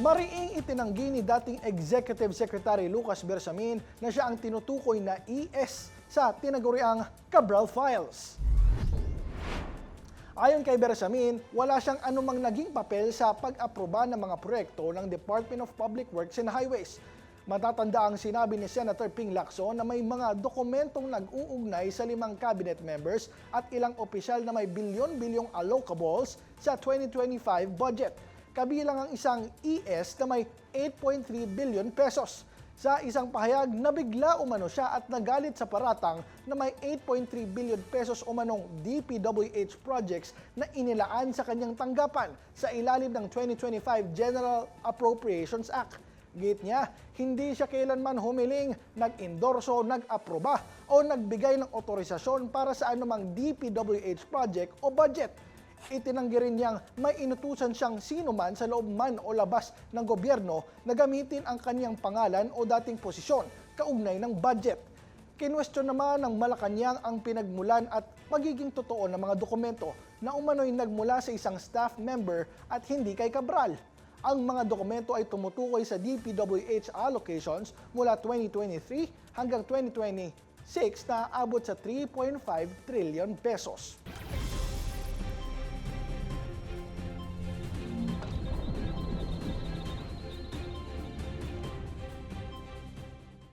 Mariing itinanggi ni dating Executive Secretary Lucas Bersamin na siya ang tinutukoy na ES sa tinaguriang Cabral Files. Ayon kay Bersamin, wala siyang anumang naging papel sa pag-aproba ng mga proyekto ng Department of Public Works and Highways. Matatanda ang sinabi ni Senator Ping Lacson na may mga dokumentong nag-uugnay sa 5 cabinet members at ilang opisyal na may bilyon-bilyong allocables sa 2025 budget. Kabilang ang isang ES na may 8.3 billion pesos. Sa isang pahayag, nabigla umano siya at nagalit sa paratang na may 8.3 billion pesos umanong DPWH projects na inilaan sa kanyang tanggapan sa ilalim ng 2025 General Appropriations Act. Git niya, hindi siya kailanman humiling, nag-endorso, nag-aproba o nagbigay ng otorisasyon para sa anumang DPWH project o budget. Itinanggi rin niyang may inutusan siyang sino man sa loob man o labas ng gobyerno na gamitin ang kanyang pangalan o dating posisyon kaugnay ng budget. Kinwestiyon naman ng Malacanang ang pinagmulan at magiging totoo ng mga dokumento na umano'y nagmula sa isang staff member at hindi kay Cabral. Ang mga dokumento ay tumutukoy sa DPWH allocations mula 2023 hanggang 2026 na aabot sa 3.5 trillion pesos.